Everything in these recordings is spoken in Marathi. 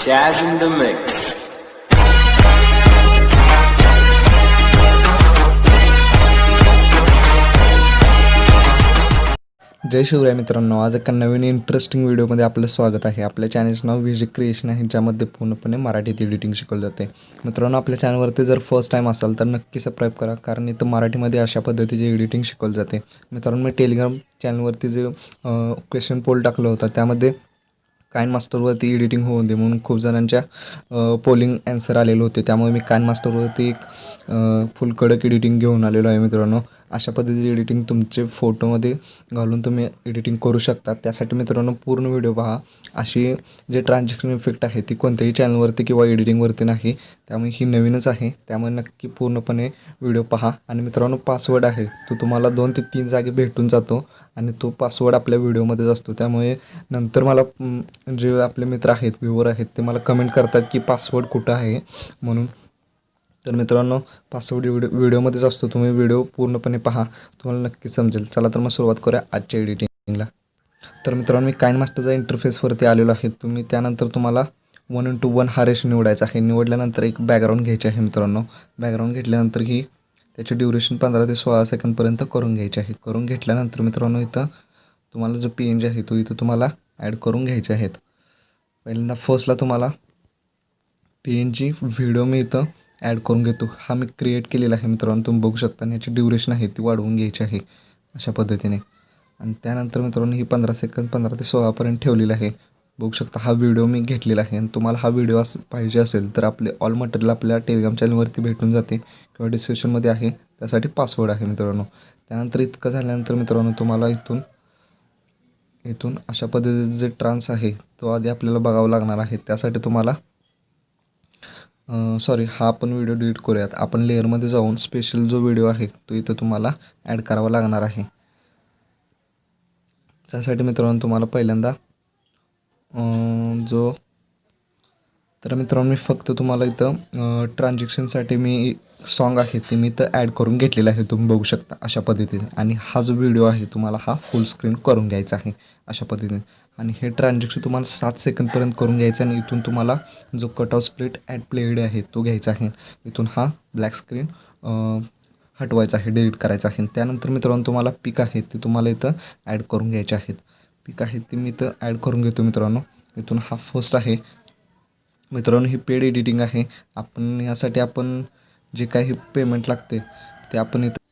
Chaz in the mix. जय शिवराय मित्रांनो, आज एका नवीन इंटरेस्टिंग व्हिडिओमध्ये आपलं स्वागत आहे. आपल्या चॅनलचं नाव व्हिजी क्रिएशन आहे, ज्यामध्ये पूर्णपणे मराठीत एडिटिंग शिकवलं जाते. मित्रांनो, आपल्या चॅनलवरती जर फर्स्ट टाईम असाल तर नक्की सबस्क्राईब करा, कारण इथं मराठीमध्ये अशा पद्धतीचे एडिटिंग शिकवलं जाते. मित्रांनो, मी टेलिग्राम चॅनलवरती जे क्वेश्चन पोल टाकलं होतं त्यामध्ये काइनमास्टरवरती एडिटिंग होऊन दे म्हणून खूप जणांच्या पोलिंग ॲन्सर आलेले होते. त्यामुळे मी काइनमास्टरवरती एक फुल कडक एडिटिंग घेऊन आलेलो आहे. मित्रांनो, अशा पद्धतीची एडिटिंग तुमचे फोटोमध्ये घालून तुम्ही एडिटिंग करू शकता. त्यासाठी मित्रांनो पूर्ण व्हिडिओ पहा. अशी जे ट्रान्झॅक्शन इफेक्ट आहे ती कोणत्याही चॅनलवरती किंवा एडिटिंगवरती नाही, त्यामुळे ही नवीनच आहे. त्यामुळे नक्की पूर्णपणे व्हिडिओ पहा. आणि मित्रांनो, पासवर्ड आहे तो तुम्हाला 2 ते 3 जागी भेटून जातो आणि तो पासवर्ड आपल्या व्हिडिओमध्येच असतो. त्यामुळे नंतर मला जे आपले मित्र आहेत, व्ह्यूवर आहेत, ते मला कमेंट करतात की पासवर्ड कुठं आहे म्हणून. तर मित्रांनो, पासवर्ड व्हिडिओमध्येच असतो. तुम्ही व्हिडिओ पूर्णपणे पहा, तुम्हाला नक्की समजेल. चला तर मग सुरुवात करूया आजच्या एडिटिंगला. तर मित्रांनो, मी काइनमास्टरच्या इंटरफेसवरती आलेलो आहे. त्यानंतर तुम्हाला 1:1 हा रेशो निवडायचा आहे. निवडल्यानंतर एक बॅकग्राऊंड घ्यायची आहे. मित्रांनो, बॅकग्राऊंड घेतल्यानंतर ही त्याची ड्युरेशन 15 ते 16 सेकंदपर्यंत करून घ्यायची आहे. करून घेतल्यानंतर मित्रांनो, इथं तुम्हाला जो PNG आहे तो इथं तुम्हाला ॲड करून घ्यायचे आहेत. पहिल्यांदा फर्स्टला तुम्हाला PNG व्हिडिओ मी इथं ॲड करून घेतो. हा मी क्रिएट केलेला आहे. मित्रांनो, तुम्ही बघू शकता. आणि याची ड्युरेशन आहे ती वाढवून घ्यायची आहे अशा पद्धतीने. आणि त्यानंतर मित्रांनो, ही 15 सेकंद 15 ते 16पर्यंत ठेवलेलं आहे. बघू शकता हा व्हिडिओ मी घेतलेला आहे. आणि तुम्हाला हा व्हिडिओ पाहिजे असेल तर आपले ऑल मटेरियल आपल्या टेलिग्राम चॅनलवरती भेटून जाते किंवा डिस्क्रिप्शनमध्ये आहे. त्यासाठी पासवर्ड आहे मित्रांनो. त्यानंतर इतकं झाल्यानंतर मित्रांनो, तुम्हाला इथून अशा पद्धतीचे जे ट्रान्स आहे तो आधी आपल्याला बघावं लागणार आहे. त्यासाठी तुम्हाला हा आपण व्हिडिओ डिलीट करूयात. आपण लेअरमध्ये जाऊन स्पेशल जो व्हिडिओ आहे तो इथं तुम्हाला ॲड करावा लागणार आहे. त्यासाठी मित्रांनो, तुम्हाला पहिल्यांदा तर मित्रांनो, मी फक्त तुम्हाला इथं ट्रान्झॅक्शनसाठी मी सॉन्ग आहे ते मी इथं ॲड करून घेतलेलं आहे. तुम्ही बघू शकता अशा पद्धतीने. आणि हा जो व्हिडिओ आहे तुम्हाला हा फुल स्क्रीन करून घ्यायचा आहे अशा पद्धतीने. आणि हे ट्रान्झॅक्शन तुम्हाला 7 सेकंदपर्यंत करून घ्यायचं. आणि इथून तुम्हाला जो कट ऑफ स्प्लिट ॲड प्लेड आहे तो घ्यायचा आहे. इथून हा ब्लॅक स्क्रीन हटवायचा आहे, डिलीट करायचा आहे. त्यानंतर मित्रांनो, तुम्हाला पिक आहे ते तुम्हाला इथं ॲड करून घ्यायचे आहेत. पिक आहे ते मी इथं ॲड करून घेतो. मित्रांनो, इथून हा फर्स्ट आहे. मित्रांनो, ही पेड एडिटिंग आहे. यासाठी आपण जे काही पेमेंट लागते ते आपण इथं.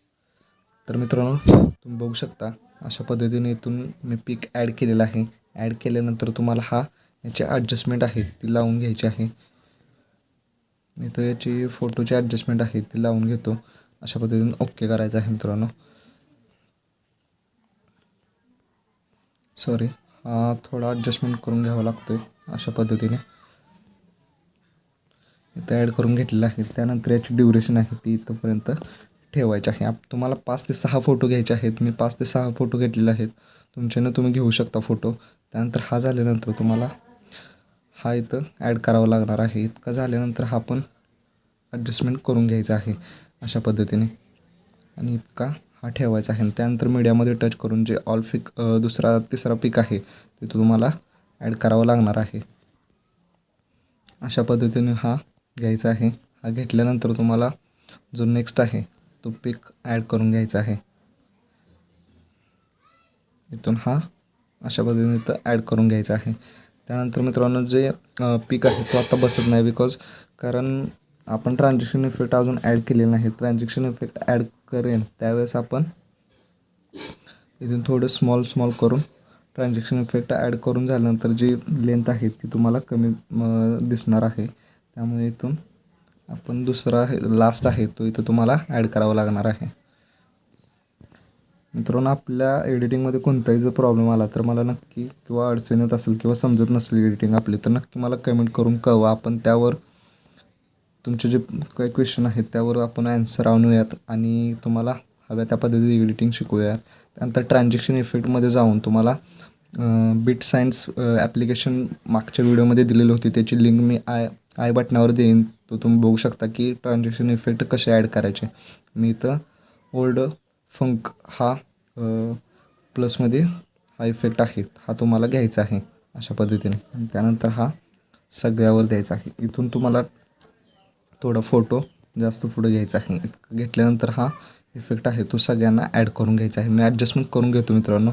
तर मित्रांनो, तुम्ही बघू शकता अशा पद्धतीने इथून मी पिक ॲड केलेला आहे. ॲड केल्यानंतर तुम्हाला याची ॲडजस्टमेंट आहे ती लावून घ्यायची आहे. मी तर याची फोटोची ॲडजस्टमेंट आहे ती लावून घेतो. अशा पद्धतीने ओके करायचं आहे. मित्रांनो, हा थोडा ॲडजस्टमेंट करून घ्यावा लागतो अशा पद्धतीने. इथं ॲड करून घेतलेलं आहे. त्यानंतर याची ड्युरेशन आहे ती इथंपर्यंत ठेवायची आहे. तुम्हाला 5 ते 6 फोटो घ्यायचे आहेत. मी 5 ते 6 फोटो घेतलेले आहेत. तुमच्यानं तुम्ही घेऊ शकता फोटो. त्यानंतर हा झाल्यानंतर तुम्हाला हा इथं ॲड करावा लागणार आहे. इतका झाल्यानंतर हा पण ॲडजस्टमेंट करून घ्यायचा आहे अशा पद्धतीने. आणि इतका हा ठेवायचा आहे. त्यानंतर मीडियामध्ये टच करून जे दुसरा तिसरा पिक आहे ते तुम्हाला ॲड करावा लागणार आहे अशा पद्धतीने. हा घ्यायचा आहे. हा घेतल्यानंतर तुम्हाला जो नेक्स्ट आहे तो पिक ॲड करून घ्यायचा आहे. इथून हा अशा पद्धतीने इथं ॲड करून घ्यायचा आहे. त्यानंतर मित्रांनो, जे पिक आहे तो आता बसत नाही कारण आपण ट्रान्झॅक्शन इफेक्ट अजून ॲड केलेला नाही. ट्रान्झॅक्शन इफेक्ट ॲड करेन त्यावेळेस आपण इथून थोडं स्मॉल करून ट्रान्झॅक्शन इफेक्ट ॲड करून झाल्यानंतर जी लेंथ आहे ती तुम्हाला कमी दिसणार आहे. त्यामुळे इथून आपण दुसरा लास्ट आहे तो इथं तुम्हाला ॲड करावा लागणार आहे. मित्रांनो, आपल्या एडिटिंगमध्ये कोणताही जर प्रॉब्लेम आला तर मला नक्की, किंवा अडचण येत असेल किंवा समजत नसेल एडिटिंग आपली, तर नक्की मला कमेंट करून कळवा. आपण त्यावर तुमचे जे काही क्वेश्चन आहेत त्यावर आपण ॲन्सर आणूयात आणि तुम्हाला हव्या त्या पद्धतीने एडिटिंग शिकूयात. त्यानंतर ट्रान्झॅक्शन इफेक्टमध्ये जाऊन तुम्हाला बिट सायन्स ॲप्लिकेशन मागच्या व्हिडिओमध्ये दिलेली होती. त्याची लिंक मी आय बटनावर देईन. तो तुम्ही बघू शकता की ट्रान्झॅक्शन इफेक्ट कसे ॲड करायचे. मी इथं ओल्ड फंक हा प्लसमध्ये हा इफेक्ट आहे हा तुम्हाला घ्यायचा आहे अशा पद्धतीने. आणि त्यानंतर हा सगळ्यावर द्यायचा आहे. इथून तुम्हाला थोडा फोटो जास्त पुढे घ्यायचा आहे. घेतल्यानंतर हा इफेक्ट आहे तो सगळ्यांना ॲड करून घ्यायचा आहे. मी ॲडजस्टमेंट करून घेतो मित्रांनो.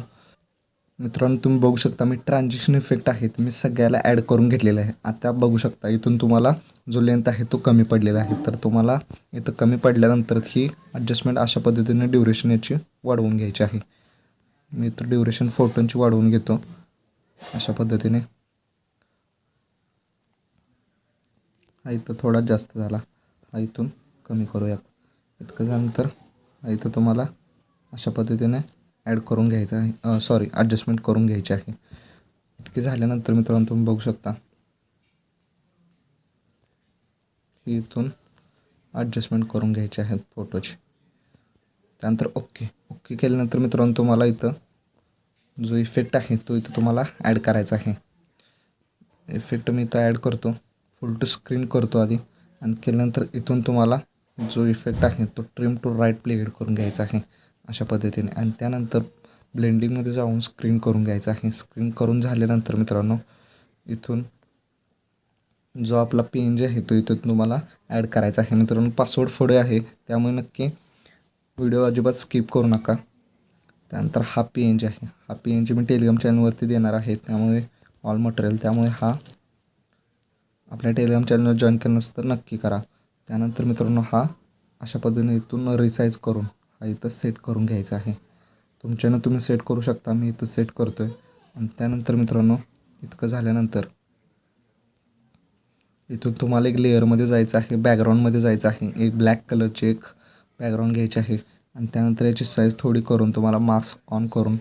तुम्ही बघू शकता मी ट्रान्झिशन इफेक्ट आहे मी सगळ्याला ॲड करून घेतलेला आहे. आता बघू शकता इथून तुम्हाला जो लेंथ आहे तो कमी पडलेला आहे. तर तुम्हाला इथं कमी पडल्यानंतर ही ॲडजस्टमेंट अशा पद्धतीने ड्युरेशन याची वाढवून घ्यायची आहे. मी इथं ड्युरेशन फोटोंची वाढवून घेतो अशा पद्धतीने. हा इथं थोडा जास्त झाला, हा इथून कमी करूयात. इतकं झाल्यानंतर हा इथं तुम्हाला अशा पद्धतीने ॲड करून घ्यायचं आहे, ॲडजस्टमेंट करून घ्यायची आहे. इतके झाल्यानंतर मित्रांनो तुम्ही बघू शकता ही इथून ॲडजस्टमेंट करून घ्यायची आहेत फोटोची. त्यानंतर ओके केल्यानंतर मित्रांनो तुम्हाला इथं जो इफेक्ट आहे तो इथं तुम्हाला ॲड करायचा आहे. इफेक्ट मी इथं ॲड करतो, फुल टू स्क्रीन करतो आधी, आणि केल्यानंतर इथून तुम्हाला जो इफेक्ट आहे तो ट्रिम टू राईट प्लेड करून घ्यायचा आहे अशा पद्धतीने. आणि त्यानंतर ब्लेंडिंगमध्ये जाऊन स्क्रीन करून घ्यायचा आहे. स्क्रीन करून झाल्यानंतर मित्रांनो इथून जो आपला PNG आहे तो इथं तुम्हाला ॲड करायचा आहे. मित्रांनो पासवर्ड पुढे आहे त्यामुळे नक्की व्हिडिओ अजिबात स्किप करू नका. त्यानंतर हा PNG आहे, हा PNG मी टेलिग्राम चॅनलवरती देणार आहे, त्यामुळे ऑल मटेरियल, त्यामुळे हा आपल्या टेलिग्राम चॅनलवर जॉईन केलं नसतं तर नक्की करा. त्यानंतर मित्रांनो हा अशा पद्धतीने इथून रिसाईज करून हा इथं सेट करून घ्यायचा आहे. तुमच्यानं तुम्ही सेट करू शकता, मी इथं सेट करतो आहे. आणि त्यानंतर मित्रांनो इतकं झाल्यानंतर इथून तुम्हाला एक लेअरमध्ये जायचं आहे, बॅकग्राऊंडमध्ये जायचं आहे. एक ब्लॅक कलरची एक बॅकग्राऊंड घ्यायची आहे आणि त्यानंतर याची साईज थोडी करून तुम्हाला मास्क ऑन करून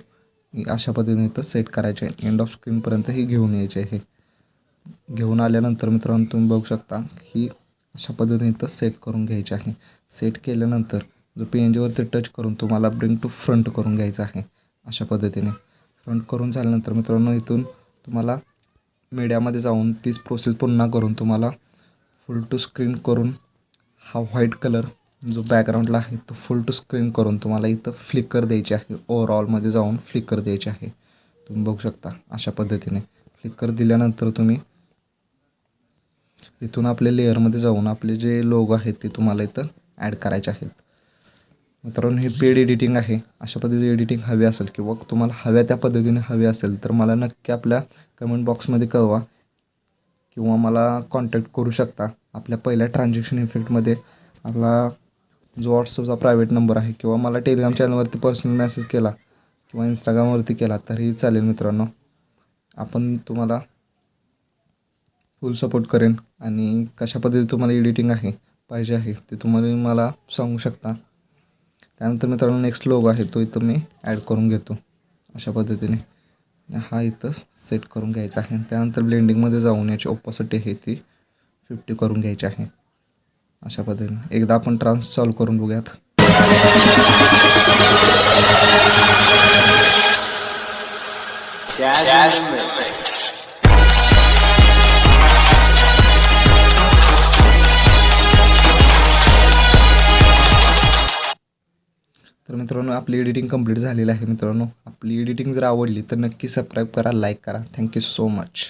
अशा पद्धतीने इथं सेट करायचे आहे. एंड ऑफ स्क्रीनपर्यंत ही घेऊन यायचे आहे. घेऊन आल्यानंतर मित्रांनो तुम्ही बघू शकता ही अशा पद्धतीने इथं सेट करून घ्यायची आहे. सेट केल्यानंतर जो PNGवरती टच करून तुम्हाला ब्रिंग टू फ्रंट करून घ्यायचं आहे अशा पद्धतीने. फ्रंट करून झाल्यानंतर मित्रांनो इथून तुम्हाला मीडियामध्ये जाऊन तीच प्रोसेस पुन्हा करून तुम्हाला फुल टू स्क्रीन करून हा व्हाईट कलर जो बॅकग्राऊंडला आहे तो फुल टू स्क्रीन करून तुम्हाला इथं फ्लिकर द्यायची आहे. ओव्हरऑलमध्ये जाऊन फ्लिकर द्यायची आहे. तुम्ही बघू शकता अशा पद्धतीने फ्लिकर दिल्यानंतर तुम्ही इथून आपल्या लेअरमध्ये जाऊन आपले जे लोगो आहेत ते तुम्हाला इथं ॲड करायचे आहेत. मित्रांनो हे पेड एडिटिंग आहे. अशा पद्धतीची एडिटिंग हवी असेल किंवा तुम्हाला हव्या त्या पद्धतीने हवी असेल तर मला नक्की आपल्या कमेंट बॉक्समध्ये कळवा किंवा मला कॉन्टॅक्ट करू शकता. आपल्या पहिल्या ट्रान्झॅक्शन इफेक्टमध्ये आपला जो व्हॉट्सअपचा प्रायव्हेट नंबर आहे किंवा मला टेलिग्राम चॅनलवरती पर्सनल मेसेज केला किंवा इंस्टाग्रामवरती केला तरीही चालेल मित्रांनो. आपण तुम्हाला फुल सपोर्ट करेन आणि कशा पद्धतीने तुम्हाला एडिटिंग पाहिजे आहे ते तुम्हाला मला सांगू शकता. त्यानंतर मित्रांनो नेक्स्ट लोगो आहे तो इथं मी ॲड करून घेतो अशा पद्धतीने. हा इथं सेट करून घ्यायचा आहे. त्यानंतर ब्लेंडिंगमध्ये जाऊन याची ओपॉसिटी आहे ती 50 करून घ्यायची आहे अशा पद्धतीने. एकदा आपण ट्रान्स चालू करून बघूयात. तर मित्रांनो आपली एडिटिंग कंप्लीट झालेली आहे. मित्रांनो आपली एडिटिंग जर आवडली तर नक्की सबस्क्राईब करा, लाईक करा. Thank you so much.